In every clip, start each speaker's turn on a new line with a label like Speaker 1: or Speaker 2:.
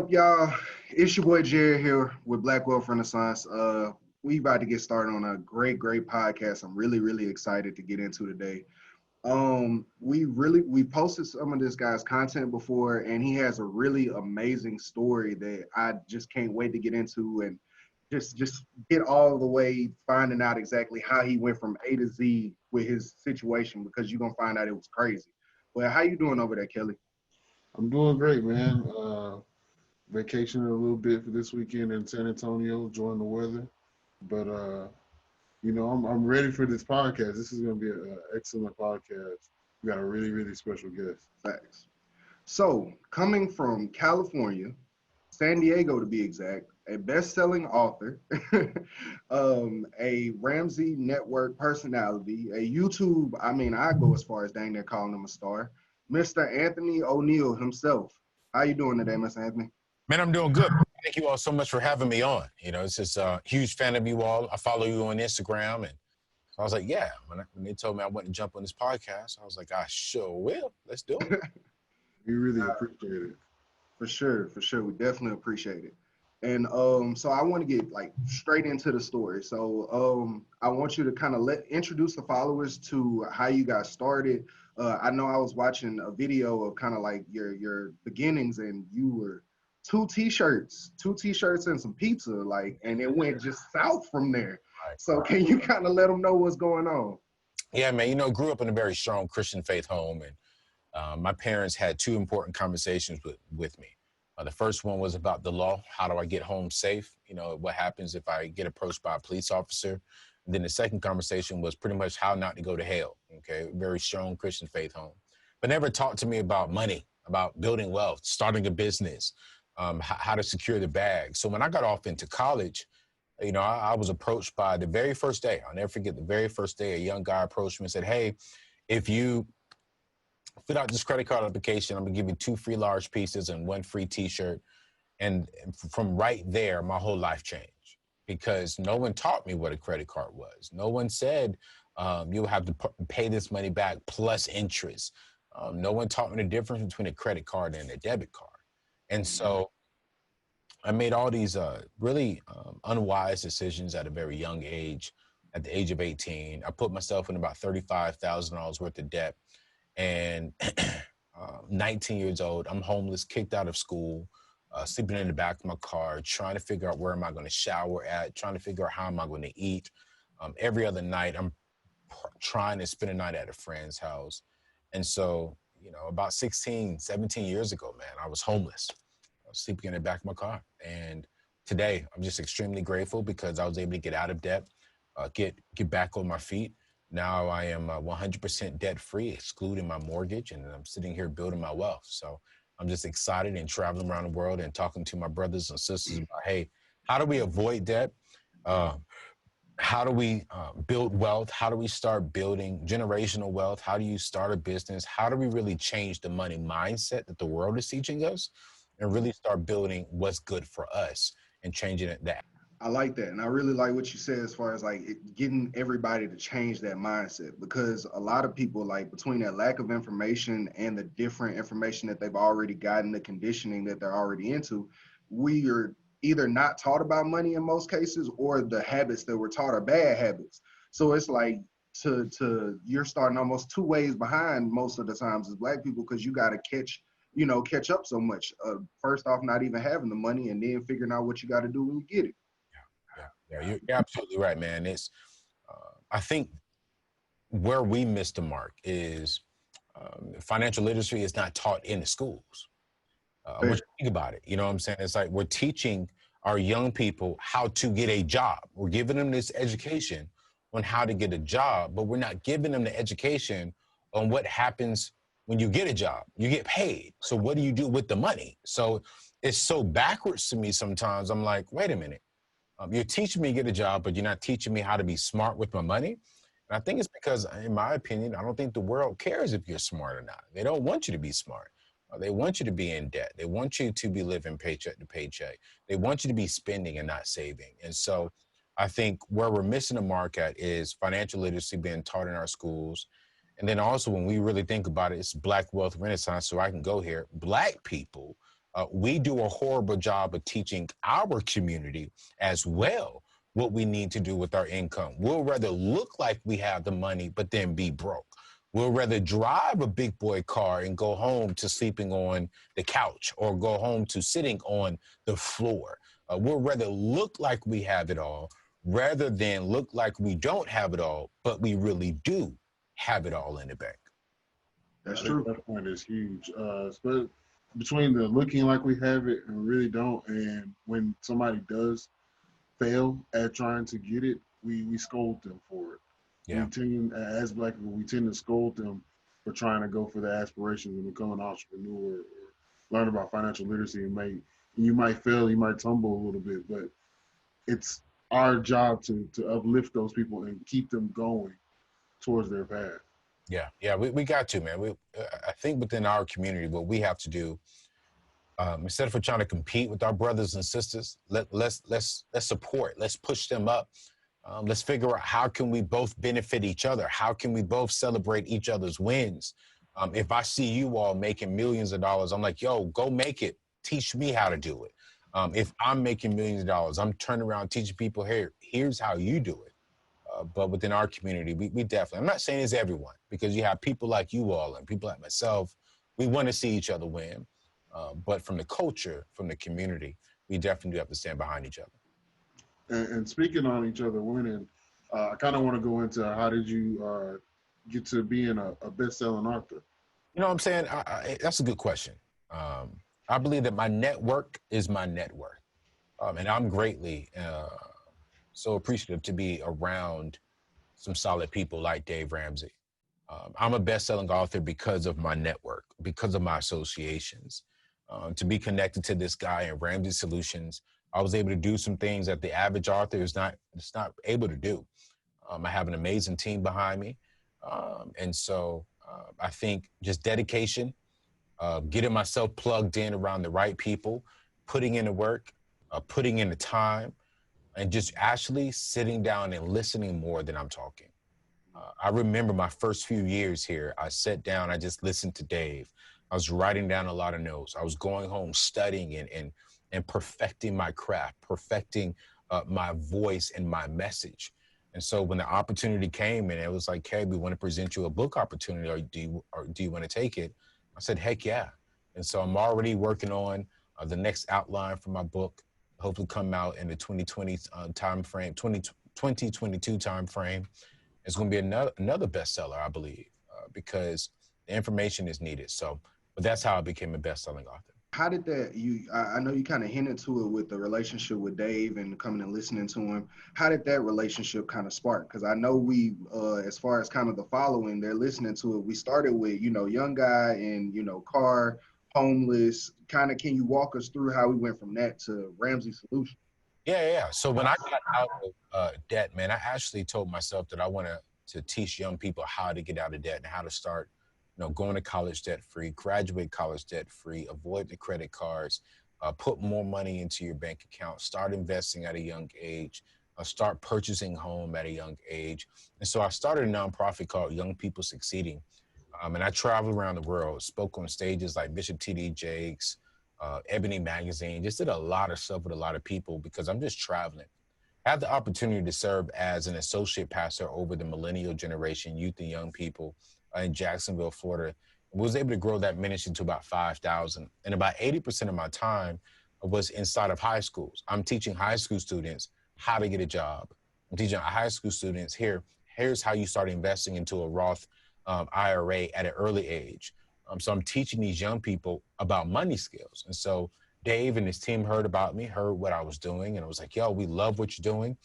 Speaker 1: up, y'all? It's your boy Jared here with Black Wealth Renaissance. We about to get started on a great podcast. I'm really excited to get into today. We posted some of this guy's content before, and he has a really amazing story that I just can't wait to get into and just get all the way finding out exactly how he went from A to Z with his situation, because you're gonna find out it was crazy. Well, how you doing over there, Kelly?
Speaker 2: I'm doing great, man. Vacationing a little bit for this weekend in San Antonio, enjoying the weather. But I'm ready for this podcast. This is going to be an excellent podcast. We got a really special guest.
Speaker 1: Facts. So, coming from California, San Diego to be exact, a best-selling author, a Ramsey Network personality, a YouTube, I go as far as dang near calling him a star, Mr. Anthony O'Neill himself. How you doing today, Mr. Anthony?
Speaker 3: Man, I'm doing good. Thank you all so much for having me on. You know, it's just a huge fan of you all. I follow you on Instagram, and so I was like, yeah. When they told me I wanted to jump on this podcast, I was like, I sure will. Let's do it.
Speaker 2: We really appreciate it.
Speaker 1: For sure. We definitely appreciate it. And so I want to get like straight into the story. So I want you to kind of introduce the followers to how you got started. I know I was watching a video of kind of like your beginnings, and you were two t-shirts and some pizza, and it went just south from there.
Speaker 3: Right.
Speaker 1: So can you kind of let them know what's going on?
Speaker 3: Yeah, man, grew up in a very strong Christian faith home, and my parents had two important conversations with me. The first one was about the law. How do I get home safe? What happens if I get approached by a police officer? And then the second conversation was pretty much how not to go to hell. Okay, very strong Christian faith home, but never talked to me about money, about building wealth, starting a business, how to secure the bag. So when I got off into college, I was approached by the very first day. I'll never forget the very first day, a young guy approached me and said, hey, if you fill out this credit card application, I'm gonna give you 2 free large pieces and 1 free t-shirt. And from right there, my whole life changed, because no one taught me what a credit card was. No one said you'll have to pay this money back plus interest. No one taught me the difference between a credit card and a debit card. And so I made all these really unwise decisions at a very young age. At the age of 18, I put myself in about $35,000 worth of debt. And 19 years old, I'm homeless, kicked out of school, sleeping in the back of my car, trying to figure out where am I going to shower at, trying to figure out how am I going to eat. Every other night, I'm trying to spend a night at a friend's house. And so, about 16, 17 years ago, man, I was homeless. I was sleeping in the back of my car. And today, I'm just extremely grateful because I was able to get out of debt, get back on my feet. Now I am 100% debt-free, excluding my mortgage, and I'm sitting here building my wealth. So I'm just excited and traveling around the world and talking to my brothers and sisters about, hey, how do we avoid debt? How do we build wealth? How do we start building generational wealth? How do you start a business? How do we really change the money mindset that the world is teaching us and really start building what's good for us and changing it that?
Speaker 1: I like that. And I really like what you said as far as getting everybody to change that mindset, because a lot of people, between that lack of information and the different information that they've already gotten, the conditioning that they're already into, we are either not taught about money in most cases, or the habits that we're taught are bad habits. So it's like you're starting almost 2 ways behind most of the times as Black people, because you got to catch up so much. First off, not even having the money, and then figuring out what you got to do when you get it.
Speaker 3: Yeah, you're absolutely right, man. It's, I think where we missed the mark is financial literacy is not taught in the schools. What you think about it? You know what I'm saying? It's like we're teaching our young people how to get a job. We're giving them this education on how to get a job, but we're not giving them the education on what happens when you get a job. You get paid. So what do you do with the money? So it's so backwards to me sometimes. I'm like, wait a minute. You're teaching me to get a job, but you're not teaching me how to be smart with my money. And I think it's because, in my opinion, I don't think the world cares if you're smart or not. They don't want you to be smart. They want you to be in debt. They want you to be living paycheck to paycheck. They want you to be spending and not saving. And so I think where we're missing the mark at is financial literacy being taught in our schools. And then also when we really think about it, it's Black Wealth Renaissance. So I can go here. Black people we do a horrible job of teaching our community as well what we need to do with our income. We'll rather look like we have the money, but then be broke. We'll rather drive a big boy car and go home to sleeping on the couch or go home to sitting on the floor. We'll rather look like we have it all rather than look like we don't have it all, but we really do have it all in the bank.
Speaker 1: That's true.
Speaker 2: That point is huge. But between the looking like we have it and really don't, and when somebody does fail at trying to get it, we scold them for it.
Speaker 3: Yeah.
Speaker 2: We tend, as Black people, we tend to scold them for trying to go for the aspirations and become an entrepreneur or learn about financial literacy. And you might fail, you might tumble a little bit, but it's our job to uplift those people and keep them going towards their path.
Speaker 3: Yeah, we got to, man. I think within our community, what we have to do, instead of trying to compete with our brothers and sisters, let's support, let's push them up. Let's figure out how can we both benefit each other? How can we both celebrate each other's wins? If I see you all making millions of dollars, I'm like, yo, go make it. Teach me how to do it. If I'm making millions of dollars, I'm turning around teaching people, here's how you do it. But within our community, we definitely, I'm not saying it's everyone, because you have people like you all and people like myself, we want to see each other win. But from the culture, from the community, we definitely do have to stand behind each other.
Speaker 2: And speaking on each other winning, I kind of want to go into how did you get to being a best-selling author?
Speaker 3: You know what I'm saying? That's a good question. I believe that my network is my net worth. And I'm greatly so appreciative to be around some solid people like Dave Ramsey. I'm a best-selling author because of my network, because of my associations. To be connected to this guy in Ramsey Solutions, I was able to do some things that the average author is not able to do. I have an amazing team behind me. And so I think just dedication, getting myself plugged in around the right people, putting in the work, putting in the time, and just actually sitting down and listening more than I'm talking. I remember my first few years here, I sat down, I just listened to Dave. I was writing down a lot of notes. I was going home studying and perfecting my craft, perfecting my voice and my message. And so when the opportunity came and it was like, hey, we want to present you a book opportunity, or do you want to take it? I said, heck yeah. And so I'm already working on the next outline for my book, hopefully come out in the 2020 timeframe, 2022 timeframe. It's going to be another bestseller, I believe, because the information is needed. So, but that's how I became a best-selling author.
Speaker 1: How did that, I know you kind of hinted to it with the relationship with Dave and coming and listening to him. How did that relationship kind of spark? Because I know as far as kind of the following, they're listening to it. We started with, young guy and, car, homeless. Kind of, can you walk us through how we went from that to Ramsey Solutions?
Speaker 3: Yeah. So when I got out of debt, man, I actually told myself that I wanted to teach young people how to get out of debt and how to start, going to college debt free, graduate college debt free, avoid the credit cards, put more money into your bank account, start investing at a young age, start purchasing home at a young age. And so I started a nonprofit called Young People Succeeding. And I traveled around the world, spoke on stages like Bishop T.D. Jakes, Ebony Magazine, just did a lot of stuff with a lot of people because I'm just traveling. I had the opportunity to serve as an associate pastor over the millennial generation, youth and young people in Jacksonville, Florida. I was able to grow that ministry to about 5,000. And about 80% of my time was inside of high schools. I'm teaching high school students how to get a job. I'm teaching high school students here's how you start investing into a Roth IRA at an early age. So I'm teaching these young people about money skills. And so Dave and his team heard about me, heard what I was doing. And I was like, yo, we love what you're doing.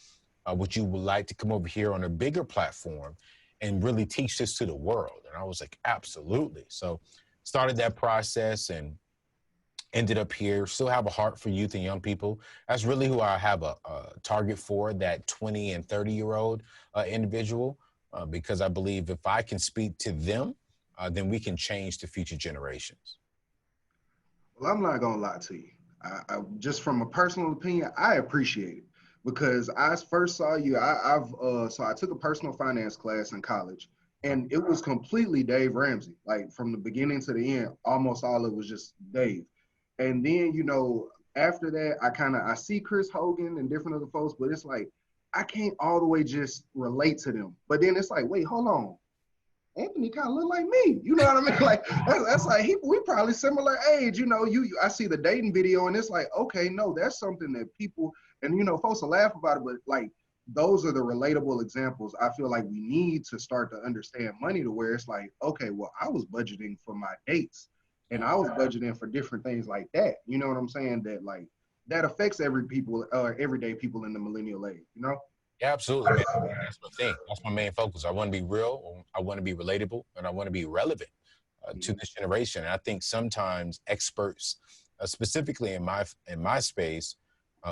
Speaker 3: Would you like to come over here on a bigger platform and really teach this to the world? And I was like, absolutely. So started that process and ended up here, still have a heart for youth and young people. That's really who I have a target for, that 20 and 30-year-old individual, because I believe if I can speak to them, then we can change the future generations.
Speaker 1: Well, I'm not going to lie to you. I just from a personal opinion, I appreciate it because I first saw you. So I took a personal finance class in college, and it was completely Dave Ramsey. Like from the beginning to the end, almost all it was just Dave. And then, you know, after that, I see Chris Hogan and different other folks, but it's like, I can't all the way just relate to them. But then it's like, wait, hold on. Anthony kind of look like me. You know what I mean? Like, that's like, we probably similar age. You know, I see the dating video and it's like, okay, no, that's something that people, and, you know, folks will laugh about it, but like, those are the relatable examples. I feel like we need to start to understand money to where it's like, okay, well, I was budgeting for my dates and I was budgeting for different things like that. You know what I'm saying? That like, that affects everyday people in the millennial age, you know?
Speaker 3: Yeah, absolutely, man. That's my thing. That's my main focus. I want to be real. I want to be relatable, and I want to be relevant to this generation. And I think sometimes experts, specifically in my space,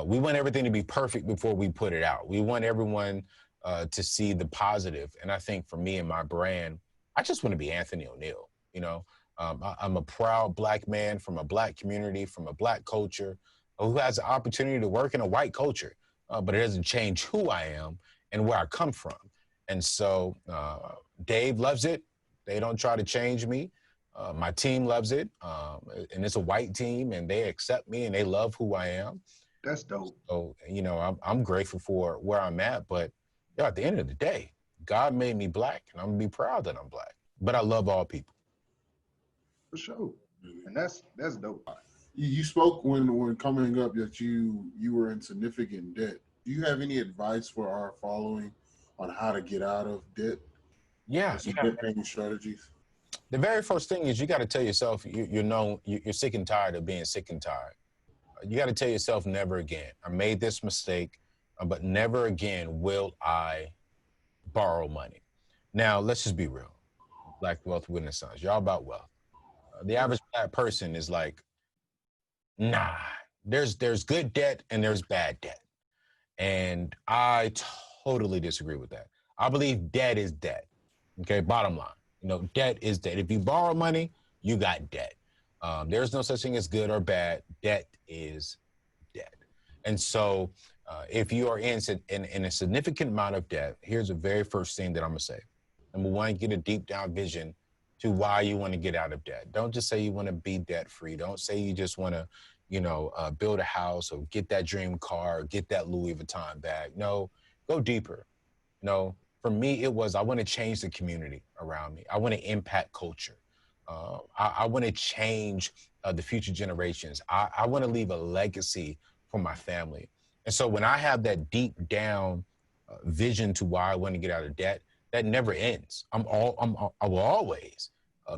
Speaker 3: we want everything to be perfect before we put it out. We want everyone to see the positive. And I think for me and my brand, I just want to be Anthony O'Neal. You know, I'm a proud Black man from a Black community, from a Black culture, who has the opportunity to work in a white culture. But it doesn't change who I am and where I come from. And so Dave loves it. They don't try to change me. My team loves it. And it's a white team, and they accept me, and they love who I am.
Speaker 1: That's dope.
Speaker 3: So, you know, I'm grateful for where I'm at. But yeah, at the end of the day, God made me Black, and I'm going to be proud that I'm Black. But I love all people.
Speaker 1: For sure. And that's dope.
Speaker 2: You spoke when coming up that you were in significant debt. Do you have any advice for our following on how to get out of debt?
Speaker 3: Yeah.
Speaker 2: Some debt paying strategies.
Speaker 3: The very first thing is you got to tell yourself you're sick and tired of being sick and tired. You got to tell yourself never again. I made this mistake, but never again will I borrow money. Now, let's just be real. Black Wealth Renaissance. Y'all about wealth. The average Black person is like, nah, there's good debt and there's bad debt. And I totally disagree with that. I believe debt is debt. Okay, bottom line. You know, debt is debt. If you borrow money, you got debt. There's no such thing as good or bad. Debt is debt. And so if you are in a significant amount of debt, here's the very first thing that I'm going to say. Number one, get a deep down vision to why you want to get out of debt. Don't just say you want to be debt free. Don't say you just want to, build a house or get that dream car or get that Louis Vuitton bag. No, go deeper. For me, it was, I want to change the community around me. I want to impact culture. I want to change the future generations. I want to leave a legacy for my family. And so when I have that deep down vision to why I want to get out of debt, that never ends. I will always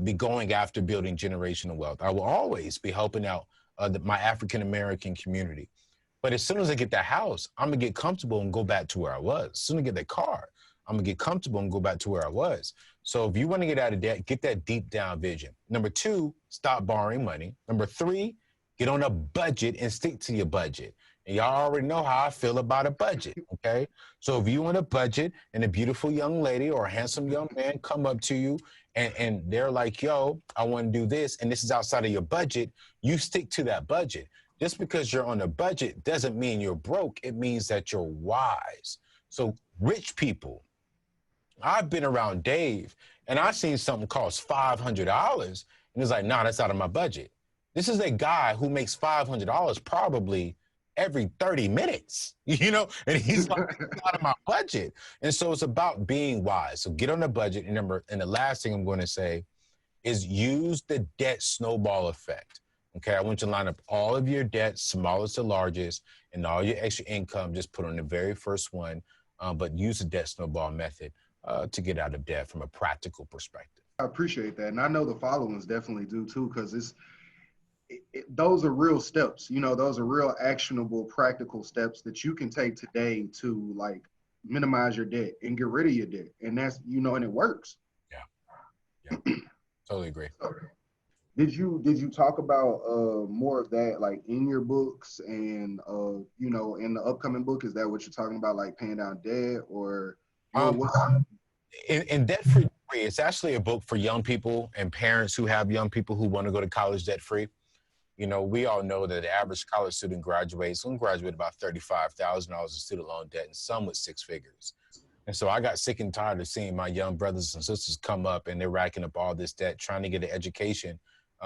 Speaker 3: be going after building generational wealth. I will always be helping out my African-American community. But as soon as I get that house, I'm going to get comfortable and go back to where I was. As soon as I get that car, I'm going to get comfortable and go back to where I was. So if you want to get out of debt, get that deep down vision. Number two, stop borrowing money. Number three, get on a budget and stick to your budget. And y'all already know how I feel about a budget, okay? So if you want a budget and a beautiful young lady or a handsome young man come up to you and they're like, yo, I want to do this, and this is outside of your budget, you stick to that budget. Just because you're on a budget doesn't mean you're broke. It means that you're wise. So rich people, I've been around Dave, and I seen something cost $500, and he's like, nah, that's out of my budget. This is a guy who makes $500 probably every 30 minutes, and he's like, out of my budget. And so it's about being wise. So get on the budget. And the last thing I'm going to say is use the debt snowball effect. Okay, I want you to line up all of your debts, smallest to largest, and all your extra income, just put on the very first one, but use the debt snowball method to get out of debt from a practical perspective.
Speaker 1: I appreciate that. And I know the followers definitely do too, because those are real steps. Those are real actionable, practical steps that you can take today to like minimize your debt and get rid of your debt. And that's, and it works.
Speaker 3: Yeah. Totally agree.
Speaker 1: Did you talk about more of that like in your books and in the upcoming book? Is that what you're talking about, like paying down debt or
Speaker 3: in Debt Free, it's actually a book for young people and parents who have young people who want to go to college debt free. We all know that the average college student graduates about $35,000 in student loan debt, and some with six figures. And so I got sick and tired of seeing my young brothers and sisters come up and they're racking up all this debt, trying to get an education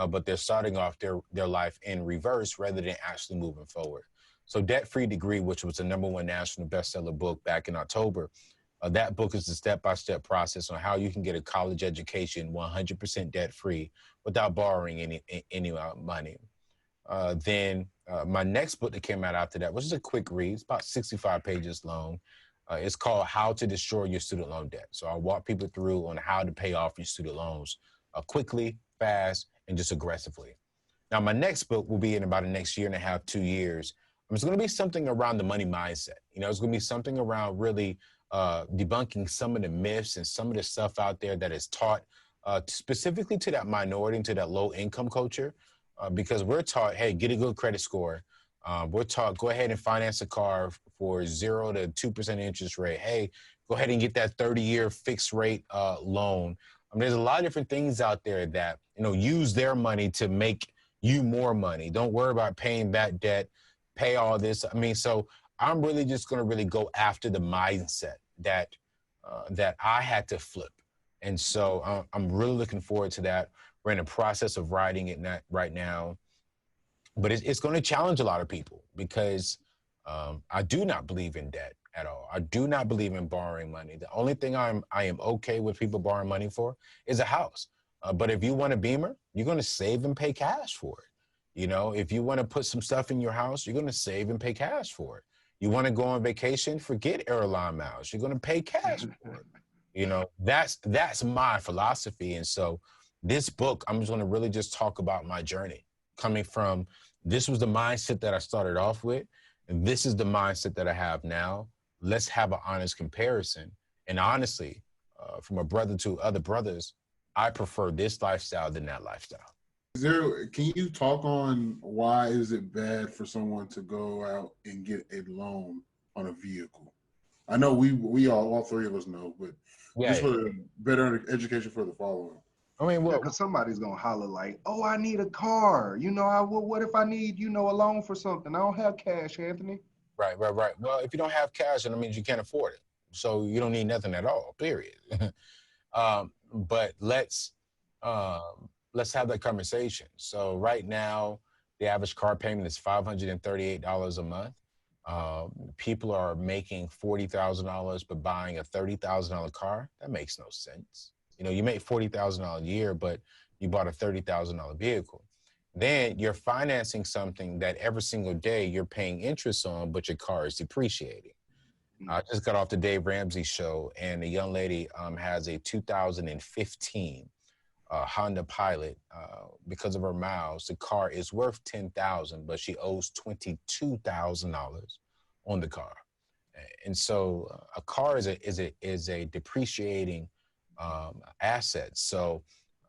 Speaker 3: but they're starting off their life in reverse rather than actually moving forward. So Debt Free Degree, which was the #1 national bestseller book back in October, that book is a step-by-step process on how you can get a college education 100% debt-free without borrowing any money. Then my next book that came out after that, which is a quick read, it's about 65 pages long. It's called How to Destroy Your Student Loan Debt. So I walk people through on how to pay off your student loans quickly, fast, and just aggressively. Now, my next book will be in about the next year and a half, 2 years. It's going to be something around the money mindset. It's going to be something around really debunking some of the myths and some of the stuff out there that is taught specifically to that minority and to that low income culture, because we're taught, hey, get a good credit score. We're taught, go ahead and finance a car for 0 to 2% interest rate. Hey, go ahead and get that 30-year fixed rate loan. There's a lot of different things out there that, use their money to make you more money. Don't worry about paying that debt, pay all this. So I'm really just going to really go after the mindset that I had to flip. And so I'm really looking forward to that. We're in the process of writing it right now, but it's going to challenge a lot of people because I do not believe in debt at all. I do not believe in borrowing money. The only thing I am okay with people borrowing money for is a house. But if you want a Beamer, you're going to save and pay cash for it. If you want to put some stuff in your house, you're going to save and pay cash for it. You want to go on vacation, forget airline miles. You're going to pay cash for it. That's my philosophy. And so this book, I'm just going to really just talk about my journey coming from, this was the mindset that I started off with, and this is the mindset that I have now. Let's have an honest comparison. And honestly, from a brother to other brothers, I prefer this lifestyle than that lifestyle.
Speaker 2: Can you talk on why is it bad for someone to go out and get a loan on a vehicle? I know we all three of us know, but just for better education for the following.
Speaker 1: Because somebody's gonna holler like, "Oh, I need a car." What if I need, a loan for something? I don't have cash, Anthony.
Speaker 3: Right. Well, if you don't have cash, then it means you can't afford it. So you don't need nothing at all, period. But let's have that conversation. So right now, the average car payment is $538 a month. People are making $40,000 but buying a $30,000 car. That makes no sense. You make $40,000 a year, but you bought a $30,000 vehicle. Then you're financing something that every single day you're paying interest on, but your car is depreciating. I just got off the Dave Ramsey show, and the young lady has a 2015 Honda Pilot. Because of her miles, the car is worth $10,000, but she owes $22,000 on the car. And so a car is a depreciating asset. So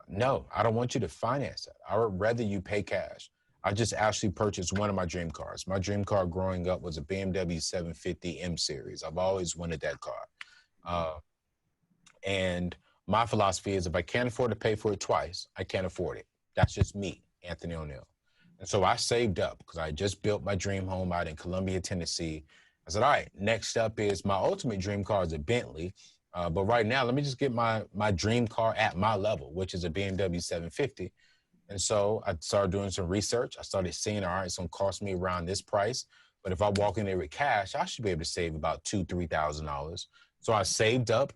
Speaker 3: no, I don't want you to finance that. I would rather you pay cash. I just actually purchased one of my dream cars. My dream car growing up was a BMW 750 M Series. I've always wanted that car. And my philosophy is if I can't afford to pay for it twice, I can't afford it. That's just me, Anthony O'Neill. And so I saved up because I just built my dream home out in Columbia, Tennessee. I said, all right, next up is my ultimate dream car is a Bentley. But right now, let me just get my dream car at my level, which is a BMW 750. And so I started doing some research. I started seeing, all right, it's going to cost me around this price. But if I walk in there with cash, I should be able to save about $2,000, $3,000. So I saved up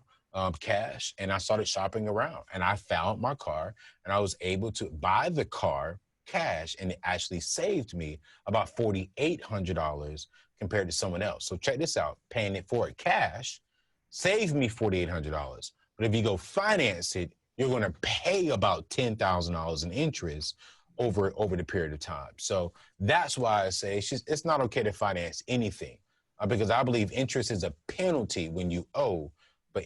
Speaker 3: cash and I started shopping around. And I found my car and I was able to buy the car cash. And it actually saved me about $4,800 compared to someone else. So check this out. Paying it for it cash saved me $4,800. But if you go finance it, you're going to pay about $10,000 in interest over the period of time. So that's why I say it's not okay to finance anything because I believe interest is a penalty when you owe, but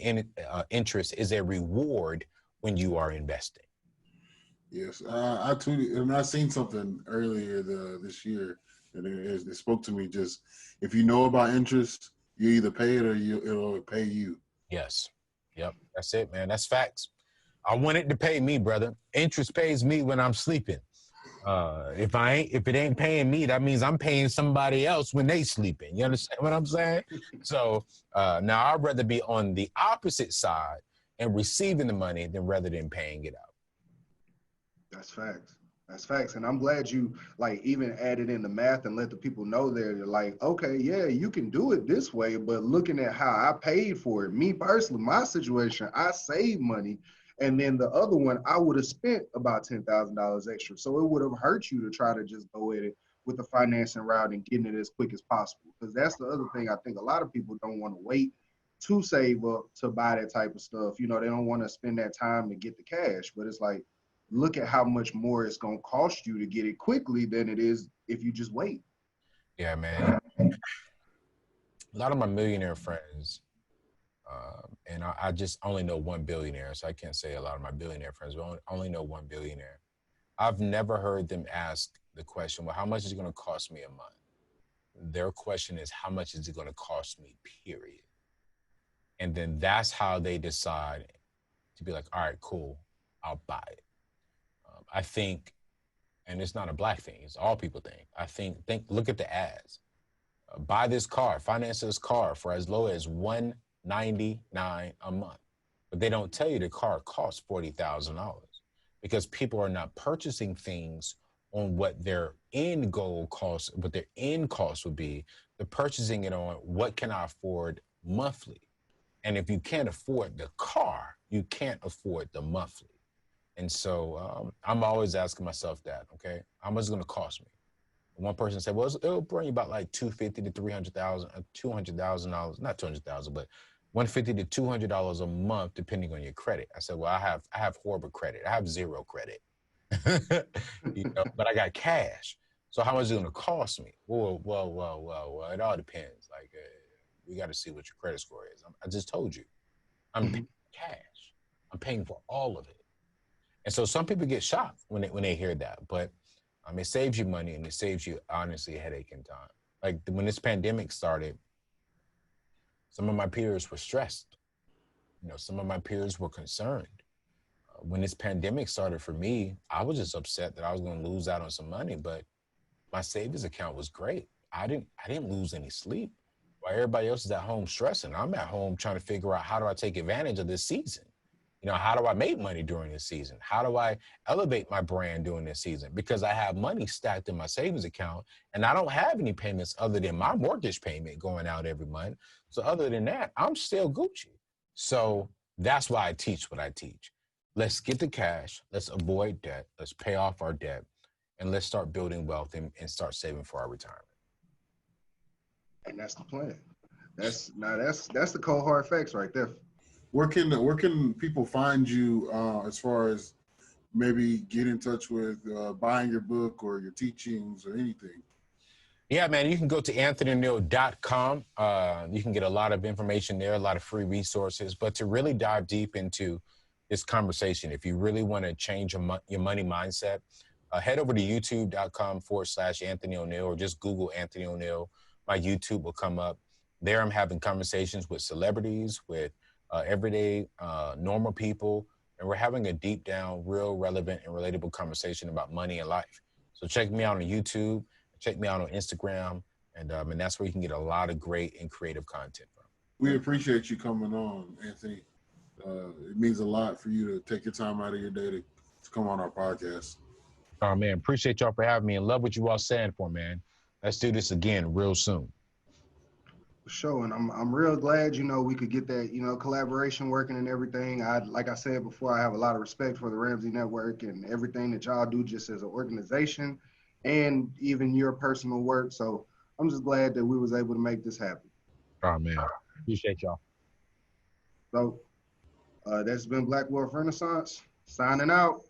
Speaker 3: interest is a reward when you are investing.
Speaker 2: Yes, I tweeted and I seen something earlier this year and it spoke to me. Just if you know about interest, you either pay it or it'll pay you.
Speaker 3: Yes. Yep. That's it, man. That's facts. I want it to pay me, brother. Interest pays me when I'm sleeping. If it ain't paying me, that means I'm paying somebody else when they sleeping. You understand what I'm saying? So now I'd rather be on the opposite side and receiving the money rather than paying it out.
Speaker 1: That's facts. That's facts. And I'm glad you like even added in the math and let the people know they're like, okay, yeah, you can do it this way, but looking at how I paid for it, me personally, my situation, I saved money. And then the other one, I would have spent about $10,000 extra. So it would have hurt you to try to just go at it with the financing route and getting it as quick as possible. Because that's the other thing I think a lot of people don't want to wait to save up to buy that type of stuff. You know, they don't want to spend that time to get the cash, but it's like, look at how much more it's going to cost you to get it quickly than it is if you just wait.
Speaker 3: Yeah, man. A lot of my millionaire friends, and I just only know one billionaire, so I can't say a lot of my billionaire friends, but I only know one billionaire. I've never heard them ask the question, well, how much is it going to cost me a month? Their question is, how much is it going to cost me, period? And then that's how they decide to be like, all right, cool, I'll buy it. I think, and it's not a black thing, it's all people think. I think look at the ads. Buy this car, finance this car for as low as $199 a month. But they don't tell you the car costs $40,000 because people are not purchasing things on what their end goal cost, what their end cost would be. They're purchasing it on what can I afford monthly. And if you can't afford the car, you can't afford the monthly. And so I'm always asking myself that, okay, how much is it going to cost me? One person said, well, it'll bring you about like $250,000 to $300,000, $200,000, not $200,000, but $150 to $200 a month, depending on your credit. I said, well, I have horrible credit. I have zero credit, but I got cash. So how much is it going to cost me? Well, it all depends. Like, we got to see what your credit score is. I just told you, I'm paying cash. I'm paying for all of it. And so some people get shocked when they hear that, but it saves you money and it saves you, honestly, a headache and time. Like when this pandemic started, some of my peers were stressed. Some of my peers were concerned. When this pandemic started for me, I was just upset that I was going to lose out on some money, but my savings account was great. I didn't lose any sleep. While everybody else is at home stressing, I'm at home trying to figure out how do I take advantage of this season. How do I make money during this season? How do I elevate my brand during this season? Because I have money stacked in my savings account and I don't have any payments other than my mortgage payment going out every month. So other than that, I'm still Gucci. So that's why I teach what I teach. Let's get the cash. Let's avoid debt. Let's pay off our debt and let's start building wealth and start saving for our retirement.
Speaker 1: And that's the plan. That's the cold hard facts right there.
Speaker 2: Where can people find you as far as maybe get in touch with buying your book or your teachings or anything?
Speaker 3: Yeah, man, you can go to anthonyoneal.com. You can get a lot of information there, a lot of free resources. But to really dive deep into this conversation, if you really want to change your money mindset, head over to youtube.com/Anthony O'Neal or just Google Anthony O'Neal. My YouTube will come up. There I'm having conversations with celebrities, with everyday normal people, and we're having a deep down, real, relevant, and relatable conversation about money and life. So check me out on YouTube, check me out on Instagram, and that's where you can get a lot of great and creative content from.
Speaker 2: We appreciate you coming on, Anthony. It means a lot for you to take your time out of your day to come on our podcast.
Speaker 3: Oh man, appreciate y'all for having me and love what you all saying for, man. Let's do this again real soon.
Speaker 1: Sure, and I'm real glad, we could get that, collaboration working and everything. Like I said before, I have a lot of respect for the Ramsey Network and everything that y'all do just as an organization and even your personal work. So I'm just glad that we was able to make this happen.
Speaker 3: Oh man, appreciate y'all.
Speaker 1: So that's been Black Wealth Renaissance, signing out.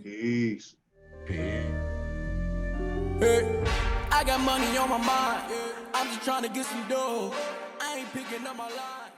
Speaker 1: Peace.
Speaker 3: Peace.
Speaker 4: Hey, I got money on my mind. I'm just trying to get some dough. I ain't picking up my line.